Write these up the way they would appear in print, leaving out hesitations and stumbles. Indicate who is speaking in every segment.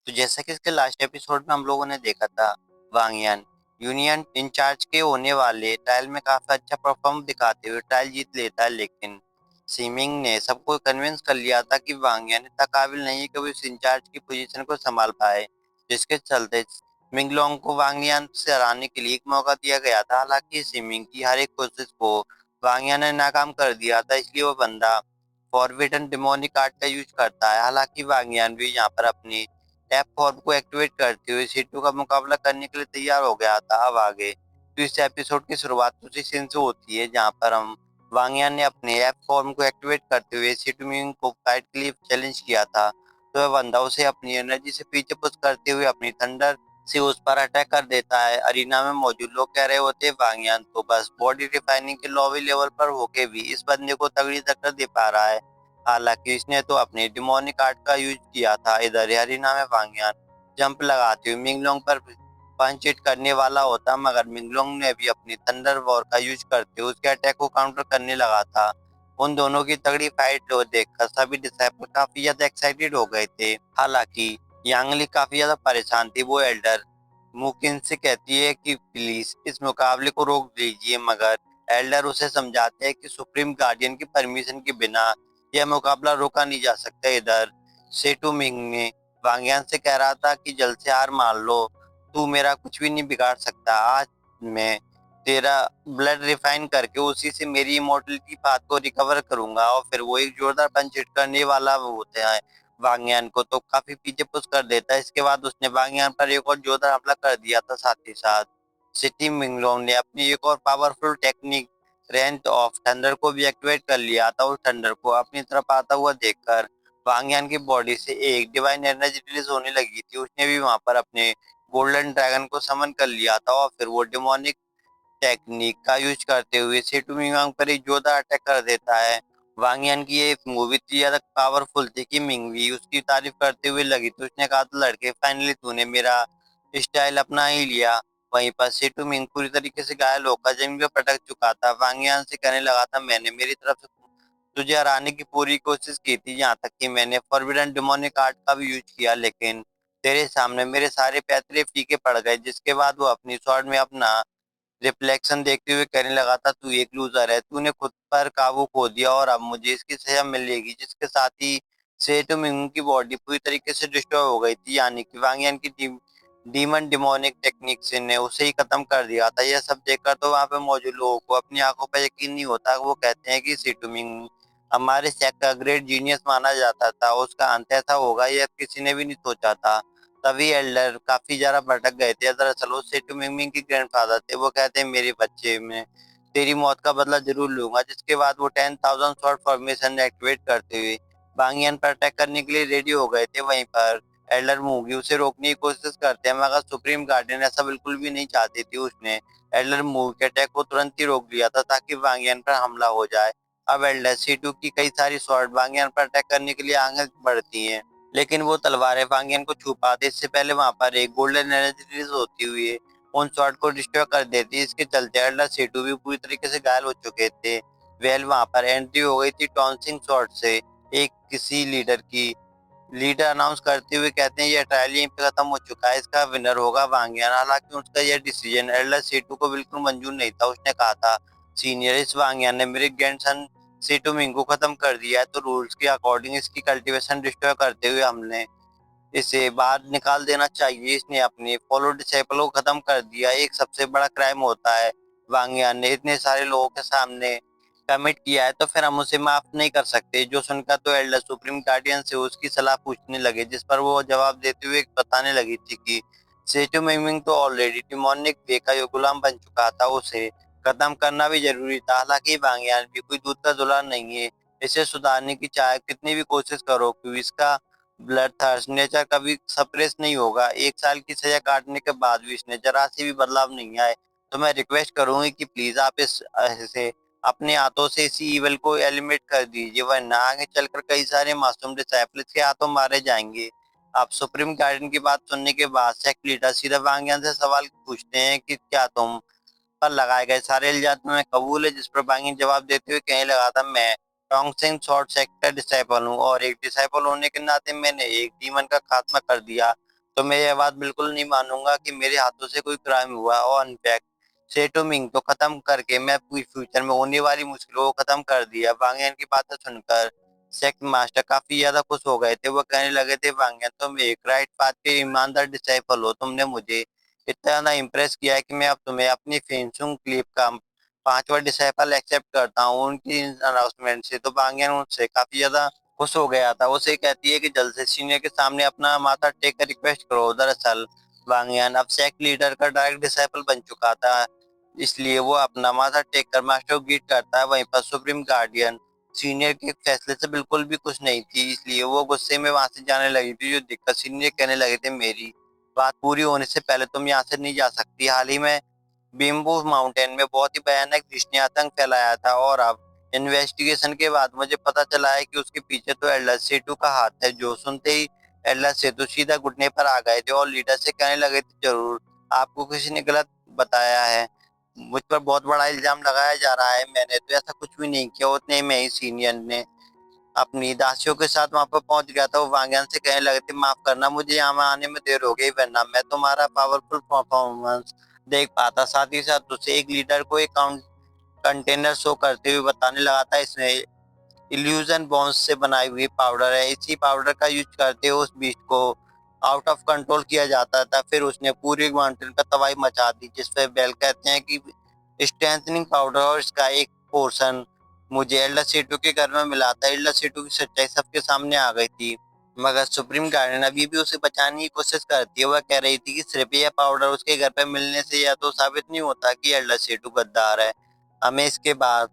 Speaker 1: तो जैसा कि इसके लास्ट एपिसोड में हम लोगों ने देखा था, वांग यान यूनियन इंचार्ज के होने वाले ट्रायल में काफी अच्छा परफॉर्म दिखाते हुए ट्रायल जीत लेता है, लेकिन सीमिंग ने सबको कन्विंस कर लिया था कि वांग यान इतना काबिल नहीं है कि वो इस इंचार्ज की पोजीशन को संभाल पाए, जिसके चलते मिंगलोंग को वांग यान से हराने के लिए एक मौका दिया गया था। हालांकि सीमिंग की हर एक कोशिश को वांग यान ने नाकाम कर दिया था, इसलिए वो बंदा फॉरबिडन डिमोनिक आर्ट का यूज करता है। हालांकि वांग यान भी यहाँ पर अपनी टैप फॉर्म को एक्टिवेट करते हुए सीटू का मुकाबला करने के लिए तैयार हो गया था। अब आगे तो इस एपिसोड की शुरुआत उसी सीन से होती है जहां पर हम वांगयान ने अपने ऐप फॉर्म को एक्टिवेट करते हुए सीटू मिंग को फाइट के लिए चैलेंज किया था। तो वह बंदा उसे अपनी एनर्जी से पीछे पुश करते हुए अपनी थंडर से उस पर अटैक कर देता है। अरीना में मौजूद लोग कह रहे होते हैं वांगयान तो बस बॉडी रिफाइनिंग के लॉबी लेवल पर होके भी इस बंदे को तगड़ी टक्कर दे पा रहा है। हालांकि इसने तो अपने डिमोनिक आर्ट का यूज किया था। इधर हरिना में वांगयान जंप लगाते हुए मिंगलोंग पर पंच हिट करने वाला होता, मगर मिंगलोंग ने भी अपनी थंडर वॉर का यूज करते हुए उसके अटैक को काउंटर करने लगा था। उन दोनों की तगड़ी फाइट को देखकर सभी डिसाइपल काफी ज्यादा एक्साइटेड हो गए थे। हालांकि यांगली काफी ज्यादा परेशान थी। वो एल्डर मुकिन से कहती है कि प्लीज इस मुकाबले को रोक दीजिए, मगर एल्डर उसे समझाते हैं कि सुप्रीम गार्डियन की परमिशन के बिना यह मुकाबला रोका नहीं जा सकता। इधर सेटू मिंग ने वांगयान से कह रहा था कि जल्द से हार मान लो, तू मेरा कुछ भी नहीं बिगाड़ सकता। आज मैं तेरा ब्लड रिफाइन करके उसी से मेरी इमोर्टलिटी पाथ को रिकवर करूंगा। और फिर वो एक जोरदार पंच हिट करने वाला वो होता है वांगयान को, तो काफी पीछे पुश कर देता है। इसके बाद उसने वांगयान पर एक और जोरदार हमला कर दिया था। साथ ही साथ सिटी मिंगलोंग ने अपनी एक और पावरफुल टेक्निक रेंथ ऑफ थंडर को भी एक्टिवेट कर लिया था। उस थंडर को अपनी तरफ आता हुआ देखकर वांगयान की बॉडी से एक डिवाइन एनर्जी रिलीज होने लगी थी। उसने भी वहां पर अपने गोल्डन ड्रैगन को समन कर लिया था और फिर वो डिमोनिक टेक्निक का यूज करते हुए सेटू मिंगांग पर एक जोरदार अटैक कर देता है। वांगयान की ये मूवी इतनी ज्यादा पावरफुल थी कि मिंग भी उसकी तारीफ करते हुए लगी, तो उसने कहा तो लड़के फाइनली तूने मेरा स्टाइल अपना ही लिया। वहीं पर सेटू मिंग पूरी तरीके से घायल होकर जमीन पर पटक चुका था। वांगयान से कहने लगा था मैंने मेरी तरफ से तुझे हराने की पूरी कोशिश की थी, यहाँ तक कि मैंने फॉरबिडन डिमोनिक आर्ट का भी यूज किया, लेकिन तेरे सामने मेरे सारे पैतरे फीके पड़ गए। जिसके बाद वो अपनी स्वॉर्ड में अपना रिफ्लेक्शन देखते हुए कहने लगा था तू एक लूजर है, तूने खुद पर काबू खो दिया और अब मुझे इसकी सजा मिलेगी। जिसके साथ ही सेटु मिंग की बॉडी पूरी तरीके से डिस्ट्रॉय हो गई थी, यानी कि वांगयान की डीमन डिमोनिक टेक्निक से ने उसे ही खत्म कर दिया था। यह सब देखकर तो वहां पे मौजूद लोगों को अपनी आंखों पर यकीन नहीं होता। वो कहते हैं कि सेटु मिंग हमारे सेक्ट का ग्रेट जीनियस माना जाता था, उसका अंत ऐसा होगा यह किसी ने भी नहीं सोचा था। तभी एल्डर काफी ज्यादा भटक गए थे। दरअसल वो सेटू मिंगमिंग के ग्रैंडफादर थे। वो कहते हैं मेरे बच्चे में तेरी मौत का बदला जरूर लूंगा। जिसके बाद वो 10,000 शॉर्ट फॉर्मेशन एक्टिवेट करते हुए बांगियन पर अटैक करने के लिए रेडी हो गए थे। वहीं पर एल्डर मूगी उसे रोकने की कोशिश करते हैं, मगर सुप्रीम गार्डियन ऐसा बिल्कुल भी नहीं चाहती थी। उसने एल्डर मूव के अटैक को तुरंत ही रोक दिया था ताकि वांगियन पर हमला हो जाए। अब एल्डर सीटू की कई सारी शॉर्ट वांगियन पर अटैक करने के लिए आगे बढ़ती हैं, लेकिन वो तलवारें वांगियन को छू पाते। इससे पहले वहां पर एक गोल्डन एनर्जी रिलीज होती हुई उन शॉट को डिस्ट्रॉय कर देती है। इसके चलते एल्डर सेटू भी पूरी तरीके से घायल हो चुके थे। वेल वहां पर एंट्री हो गई थी टॉन्सिंग शॉट से एक किसी लीडर की। लीडर अनाउंस करते हुए कहते हैं यह ट्रायल यहीं पे खत्म हो चुका है, इसका विनर होगा वांगियान। हालांकि उसका यह डिसीजन एल्डर सेटू को बिल्कुल मंजूर नहीं था। उसने कहा था सीनियर इस वांगियान ने मेरे ग्रैंडसन सेटू मिंग को खत्म कर दिया है, तो रूल्स के अकॉर्डिंग इसकी कल्टीवेशन डिस्ट्रॉय करते हुए हमने इसे बाहर निकाल देना चाहिए। इसने अपने फॉलो डिसेबल को खत्म कर दिया, एक सबसे बड़ा क्राइम होता है। वांगयान ने इतने सारे लोगों के सामने कमिट किया है, तो फिर हम उसे माफ नहीं कर सकते। जो सुनकर तो एल्डर सुप्रीम गार्डियन से उसकी सलाह पूछने लगे, जिस पर वो जवाब देते हुए बताने लगी थी कि सेटू मिंगमिंग तो ऑलरेडी डिमोनिक वे का गुलाम बन चुका था, उसे खत्म करना भी जरूरी था। हालांकि वांगयान भी कोई दूध का धुला नहीं है, इसे सुधारने की चाहे कितनी भी कोशिश करो क्योंकि इसका ब्लड थर्स्ट नेचर कभी सप्रेस नहीं होगा। एक साल की सजा काटने के बाद भी इसने जरा सी भी बदलाव नहीं आए। तो मैं रिक्वेस्ट करूंगी कि प्लीज आप इसे अपने हाथों से इसी इवल को एलिमिनेट कर दीजिए, वरना आगे चलकर कई सारे मासूम डिसाइपल्स के हाथों मारे जाएंगे। आप सुप्रीम गार्डियन की बात सुनने के बाद सेक्ट लीडर सीधा वांगियान से सवाल पूछते हैं कि क्या तुम पर लगाए गए सारे इल्जाम में कबूल है। जिस पर बांगी जवाब देते हुए कहने लगा था मैं टोंगसेन शॉर्ट सेक्टर डिसाइपल हूँ और एक डिसाइपल होने के नाते मैंने एक डीमन का खात्मा कर दिया। तो मैं यह बात बिल्कुल नहीं मानूंगा कि मेरे हाथों से कोई क्राइम हुआ। और अनफैक्ट सेटो मिंग तो खत्म करके मैं पूरी फ्यूचर में होने वाली मुश्किलों को खत्म कर दिया। वांगयान की बातें सुनकर सेक्ट मास्टर काफी ज्यादा खुश हो गए थे। वो कहने लगे थे, वांगयान तुम एक राइट पाथ के ईमानदार डिसाइपल हो। तुमने मुझे इतना ज्यादा इम्प्रेस किया है कि मैं अब तुम्हें अपनी फेंसिंग क्लिप का 5वां डिसाइपल एक्सेप्ट करता हूँ। उनकी अनाउंसमेंट से तो वांगयान उनसे काफी ज्यादा खुश हो गया था। उसे कहती है कि जल्द से सीनियर के सामने अपना माथा टेक कर रिक्वेस्ट करो। दरअसल वांगयान अब सेक्ट लीडर का डायरेक्ट डिसाइपल बन चुका था, इसलिए वो अपना माथा टेक कर मास्टर को ग्रीट करता है। वहीं पर सुप्रीम गार्डियन सीनियर के फैसले से बिल्कुल भी खुश नहीं थी, इसलिए वो गुस्से में वहां से जाने लगी थी। जो दिक्कत सीनियर कहने लगे थे, मेरी बात पूरी होने से पहले तुम यहाँ से नहीं जा सकती। हाल ही में बिम्बू माउंटेन में बहुत ही भयानक दृष्टि ने आतंक फैलाया था, और अब इन्वेस्टिगेशन के बाद मुझे पता चला है कि उसके पीछे तो एल्डर सेटू का हाथ है। जो सुनते ही एल्डर सेतु सीधा घुटने पर आ गए थे और लीडर से कहने लगे थे, जरूर आपको किसी ने गलत बताया है। मुझ पर बहुत बड़ा इल्जाम लगाया जा रहा है, मैंने तो ऐसा कुछ भी नहीं किया। उतने में ही सीनियर ने अपनी दासियों के साथ वहां पर पहुंच गया था। वो वांगयान से कहने लगे थे, माफ करना, मुझे यहाँ आने में देर हो गई, वरना मैं तुम्हारा पावरफुल परफॉर्मेंस देख पाता। साथ ही साथ उसे एक लीडर को एक कंटेनर शो करते हुए बताने लगा था, इसमें इल्यूजन बॉन्स से बनाई हुई पाउडर है। इसी पाउडर का यूज करते हुए उस बीस्ट को आउट ऑफ कंट्रोल किया जाता था। फिर उसने पूरी माउंटेन पर तबाही मचा दी, जिस पर बेल कहते हैं कि स्ट्रेंथनिंग पाउडर और इसका एक पोर्शन मुझे एल्डर सेटू के घर में मिला था। एल्डर सेटू की सच्चाई सबके सामने आ गई थी, मगर सुप्रीम गार्डियन अभी भी उसे बचाने की कोशिश करती है। वह कह रही थी कि सिर्फ यह पाउडर उसके घर पर मिलने से यह तो साबित नहीं होता कि एल्डर सेटू गद्दार है। हमें इसके बाद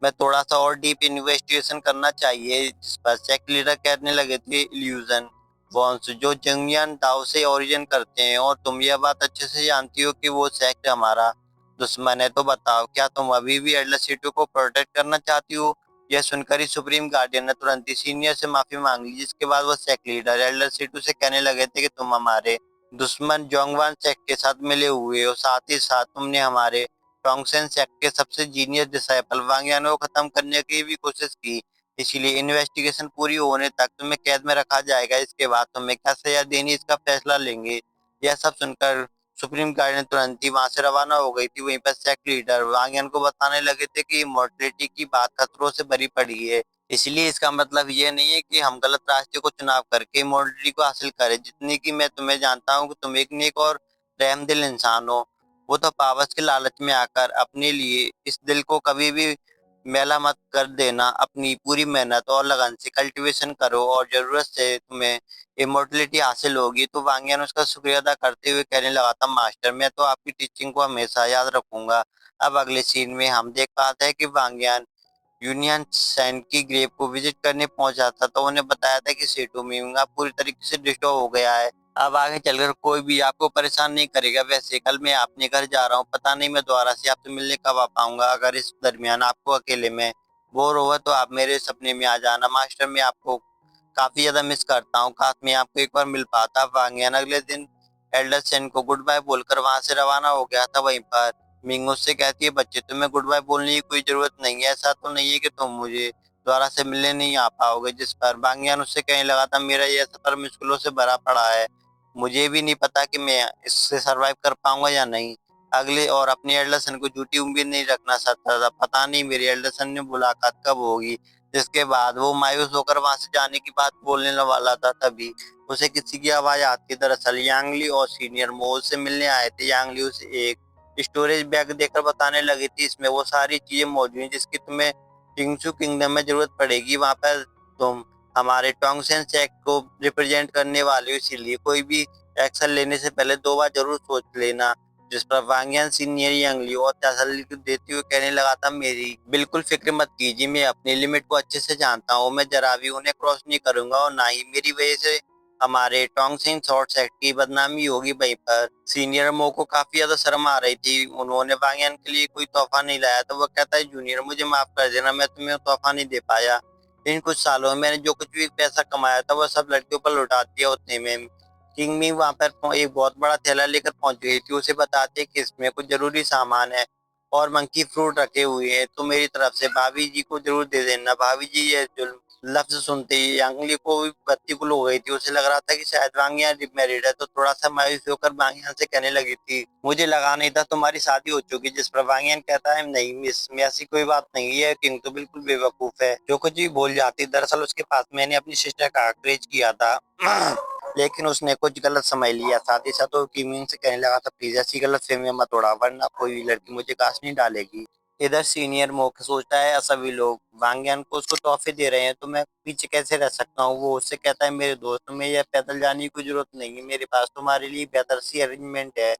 Speaker 1: मैं थोड़ा सा और डीप इन्वेस्टिगेशन करना चाहिए। जिस पर सेक्ट लीडर कहने लगे थे, इल्यूजन बॉन्स जो जंगियान दाव से ओरिजिन करते हैं, और तुम यह बात अच्छे से जानती हो कि वो सेक्ट हमारा दुश्मन है। तो बताओ, क्या तुम अभी भी एल्डर सीटू को प्रोटेक्ट करना चाहती हो? यह सुनकर ही सुप्रीम गार्डियन ने तुरंत ही सीनियर से माफी मांग ली, जिसके बाद वो सेक्ट लीडर एल्डर सीटू से कहने लगे थे कि तुम हमारे दुश्मन जोंगवान सेक्ट के साथ मिले हुए हो। साथ ही साथ तुमने हमारे टोंगसेन सेक्ट के सबसे जीनियस डिसाइपल वांगयान को खत्म करने की भी कोशिश की। इसीलिए इन्वेस्टिगेशन पूरी होने तक तुम्हें कैद में रखा जाएगा। इसके बाद तुम्हें क्या सजा देनी, इसका फैसला लेंगे। यह सब सुनकर सुप्रीम गार्ड ने तुरंत ही वहां से रवाना हो गई थी। वहीं पर सेक्ट लीडर वांगयान को बताने लगे थे कि इमोर्टलिटी की बात खतरों से भरी पड़ी है, इसलिए इसका मतलब ये नहीं है कि हम गलत रास्ते को चुनाव करके इमोर्टलिटी को हासिल करें। जितनी कि मैं तुम्हें जानता हूँ कि तुम एक नेक और रहमदिल इंसान हो, वो तो पावर्स के लालच में आकर अपने लिए इस दिल को कभी भी मैला मत कर देना। अपनी पूरी मेहनत और लगन से कल्टीवेशन करो, और जरूरत से तुम्हें इमोर्टलिटी हासिल होगी। तो वांगयान उसका शुक्रिया अदा करते हुए कहने लगा था, मास्टर मैं तो आपकी टीचिंग को हमेशा याद रखूंगा। अब अगले सीन में हम देख पाते हैं कि वांगयान यूनियन सैन की ग्रेव को विजिट करने पहुंचा था, तो उन्हें बताया था कि सेटू मींगा पूरी तरीके से डिस्ट्रॉय हो गया है। अब आगे चलकर कोई भी आपको परेशान नहीं करेगा। वैसे कल मैं अपने घर जा रहा हूँ, पता नहीं मैं दोबारा से आपसे मिलने कब आ पाऊंगा। अगर इस दरमियान आपको अकेले में बोर होगा तो आप मेरे सपने में आ जाना। मास्टर मैं आपको काफी ज्यादा मिस करता हूँ, काश मैं आपको एक बार मिल पाता। वांगयान अगले दिन एल्डर सेन को गुड बाय बोलकर वहां से रवाना हो गया था। वहीं पर मिंग उससे कहती है, बच्चे तुम्हें गुड बाय बोलने की कोई जरूरत नहीं है। ऐसा तो नहीं है कि तुम मुझे दोबारा से मिलने नहीं आ पाओगे। जिस पर वांगयान उससे कहने लगा था, मेरा यह सफर मुश्किलों से भरा पड़ा है, मुझे भी नहीं पता कि मैं इससे सरवाइव कर पाऊंगा या नहीं। अगले और अपने एल्डरसन को झूठी उम्मीद नहीं रखना सकता था, पता नहीं मेरी एल्डरसन ने मुलाकात कब होगी। जिसके बाद वो मायूस होकर वहां से जाने की बात बोलने वाला था, तभी उसे किसी की आवाज आती। दरअसल यांगली और सीनियर मोल से मिलने आए थे। यांगली उसे एक स्टोरेज बैग देकर बताने लगी थी, इसमें वो सारी चीजें मौजूद हैं जिसकी तुम्हें टिंगसू किंगडम में जरूरत पड़ेगी। वहां पर तुम हमारे टोंगसेन सेक्ट को रिप्रेजेंट करने वाले हो, इसीलिए कोई भी एक्शन लेने से पहले 2 बार जरूर सोच लेना। जिस पर वांगयान सीनियर यांगली और तसल्ली देते हुए कहने लगा था, मेरी बिल्कुल फिक्र मत कीजिए, मैं अपनी लिमिट को अच्छे से जानता हूँ। मैं जरा भी उन्हें क्रॉस नहीं करूंगा, और ना ही मेरी वजह से हमारे टोंगसेन शॉर्ट सेक्ट की बदनामी होगी। वहीं पर सीनियर मो को काफी ज्यादा शर्म आ रही थी, उन्होंने वांगयान के लिए कोई तोहफा नहीं लाया। तो वो कहता है, जूनियर मुझे माफ कर देना, मैं तुम्हें तोहफा नहीं दे पाया। इन कुछ सालों में मैंने जो कुछ भी पैसा कमाया था वो सब लड़कियों पर लौटा दिया। उतने में किंग मी वहां पर एक बहुत बड़ा थैला लेकर पहुंच गई थी। उसे बताते कि इसमें कुछ जरूरी सामान है और मंकी फ्रूट रखे हुए हैं, तो मेरी तरफ से भाभी जी को जरूर दे देना। भाभी जी, ये जो लफ्ज़ सुनते ही यांगली को भी बत्ती गुल हो गई थी। उसे लग रहा था कि शायद वांग यान मैरिड है, तो थोड़ा-सा मायूस होकर वांग यान से कहने लगी थी, मुझे लगा नहीं था तुम्हारी शादी हो चुकी। जिस पर वांग यान कहता है, नहीं मिस, में ऐसी कोई बात नहीं है, किंग तो बिल्कुल बेवकूफ़ है, जो कुछ भी बोल जाती। दरअसल उसके पास मैंने अपनी सिस्टर का अंकरेज किया था। लेकिन उसने कुछ गलत समझ लिया। साथ ही साथ वो किमिंग से कहने लगा था, प्लीज ऐसी गलतफहमी मत उड़ा, वरना कोई लड़की मुझे घास नहीं डालेगी। इधर सीनियर मोक सोचता है सभी लोग वांग्यान को उसको तोहफे दे रहे हैं, तो मैं पीछे कैसे रह सकता हूँ। वो उससे कहता है, मेरे दोस्त में यह पैदल जाने की जरूरत नहीं है, मेरे पास तुम्हारे लिए बेहतर सी अरेंजमेंट है।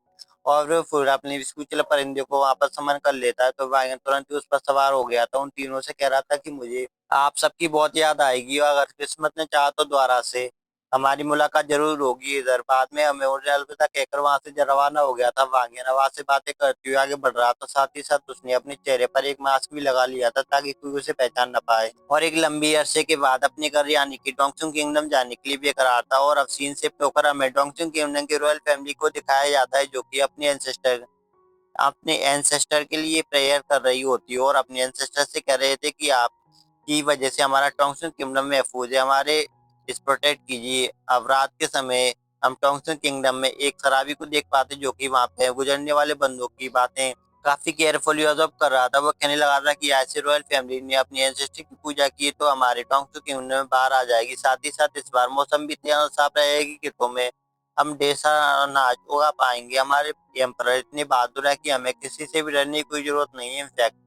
Speaker 1: और वो फिर अपने स्कूल परिंदे को वापस समन कर लेता है, तो वांग्यान तुरंत ही उस पर सवार हो गया था। उन तीनों से कह रहा था कि मुझे आप सबकी बहुत याद आएगी, और अगर किस्मत ने चाहा तो दोबारा से हमारी मुलाकात जरूर होगी। इधर बाद में हमें उन्हें अलविदा कहकर वहां से रवाना हो गया था। वांगिया आवाज से बातें करते हुए आगे बढ़ रहा था। साथ ही साथ उसने अपने चेहरे पर एक मास्क भी लगा लिया था, ताकि कोई उसे पहचान न पाए। और एक लंबी अरसे के बाद अपने घर यानी कि डोंगचुंग किंगडम जाने के लिए बेकरार था। और अब सीन से होकर हमें डोंगचुंग किंगडम की रॉयल फैमिली को दिखाया जाता है, जो कि अपने एंसेस्टर के लिए प्रेयर कर रही होती है, और अपने एंसेस्टर से कह रहे थे कि आप की वजह से हमारा टोंगसन किंगडम महफूज है, हमारे इस प्रोटेक्ट कीजिए। अब रात के समय हम टोंगसन किंगडम में एक शराबी को देख पाते, जो कि वहां पे गुजरने वाले बंदों की बातें काफी केयरफुली ऑब्जर्व कर रहा था। वो कहने लगा था कि ऐसे रॉयल फैमिली ने अपनी एंसेस्टर की पूजा की तो हमारे टोंगसन किंगडम में बाहर आ जाएगी। साथ ही साथ इस बार मौसम भी इतना साफ रहेगी कि तुम्हें हम ढेर सारा अनाज उगा पाएंगे। हमारे एम्परर इतने बहादुर है कि हमें किसी से भी डरने की कोई जरूरत नहीं है। इनफैक्ट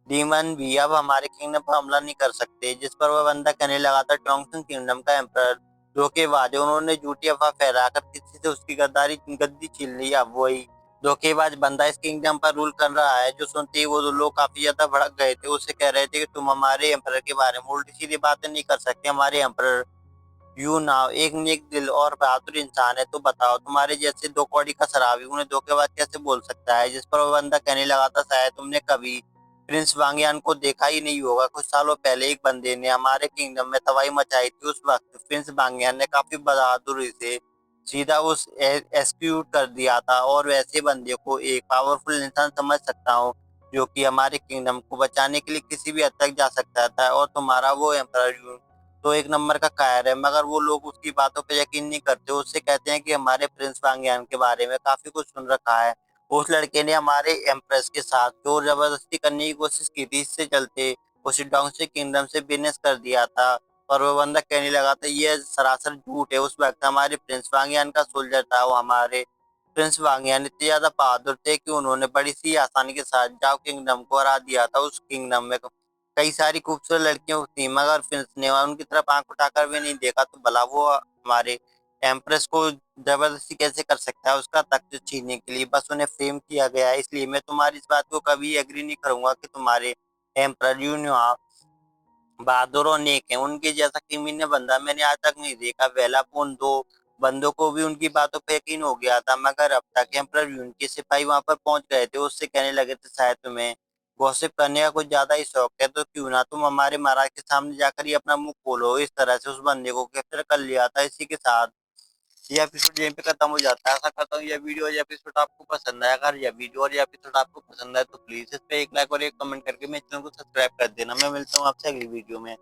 Speaker 1: डीमन भी अब हमारे किंगडम पर हमला नहीं कर सकते। जिस पर वह बंदा कहने लगा था, टोंगसन किंगडम का एम्परर धोखेबाज है, उन्होंने झूठी अफवाह फैलाकर किसी से उसकी गद्दी छीन ली। अब वही धोखेबाज बंदा इस किंगडम पर रूल कर रहा है। जो सुनते ही वो लोग काफी ज्यादा भड़क गए थे। उससे कह रहे थे कि तुम हमारे एम्परर के बारे में उल्टी सीधी बातें नहीं कर सकते। हमारे एम्परर यू नाव एक नेक दिल और बहादुर इंसान है, तो बताओ तुम्हारे जैसे दो कौड़ी का शराबी उन्हें धोखेबाज कैसे बोल सकता है। जिस पर वो बंदा कहने लगा था, शायद तुमने कभी प्रिंस वांगयान को देखा ही नहीं होगा। कुछ सालों पहले एक बंदे ने हमारे किंगडम में तबाही मचाई थी। उस वक्त प्रिंस वांगयान ने काफी बहादुरी से सीधा उस एस्क्यूट कर दिया था। और वैसे बंदे को एक पावरफुल इंसान समझ सकता हूँ, जो कि हमारे किंगडम को बचाने के लिए किसी भी हद तक जा सकता था। और तुम्हारा वो एम्परर तो एक नंबर का कायर है, मगर वो लोग उसकी बातों पे यकीन नहीं करते। उससे कहते हैं कि हमारे प्रिंस वांगयान के बारे में काफी कुछ सुन रखा है। उस लड़के ने हमारे एम्प्रेस के साथ जोर जबरदस्ती करने की कोशिश की थी, इससे चलते उसे डोंगसी किंगडम से बिजनेस कर दिया था। और वो बंदा कहने लगा था, यह सरासर झूठ है। उस वक्त हमारे प्रिंस वांगयान का सोल्जर था, वो हमारे प्रिंस वांगयान इतने ज्यादा बहादुर थे कि उन्होंने बड़ी सी आसानी के साथ जाओ किंगडम को हरा दिया था। उस किंगडम में कई सारी खूबसूरत लड़कियों थी, मगर प्रिंस ने उनकी तरफ आंख उठाकर भी नहीं देखा। तो भला वो हमारे एम्प्रेस को जबरदस्ती कैसे कर सकता है उसका तख्त छीनने के लिए। बस उन्हें फ्रेम किया गया है। इसलिए मैं तुम्हारी इस बात को कभी एग्री नहीं करूंगा कि तुम्हारे एम्पर यूनिया बहादुर और नेक है। उनके जैसा क्रिमिनल बंदा मैंने आज तक नहीं देखा। वेलापून दो बंदों को भी उनकी बातों पर यकीन हो गया था, मगर अब तक एम्पर यून के सिपाही वहां पर पहुंच गए थे। उससे कहने लगे थे, शायद तुम्हें गॉसिप करने का कुछ ज्यादा ही शौक है, तो क्यों ना तुम हमारे महाराज के सामने जाकर ही अपना मुंह खोलो। इस तरह से उस बंदे को कैप्चर कर लिया था। इसी के साथ ये एपिसोड यहीं पे खत्म हो जाता है। आशा करता हूँ यह वीडियो या एपिसोड आपको पसंद आया। अगर यह वीडियो और यह एपिसोड आपको पसंद आए तो प्लीज इस पे एक लाइक और एक कमेंट करके मेरे चैनल को सब्सक्राइब कर देना। मैं मिलता हूँ आपसे अगली वीडियो में।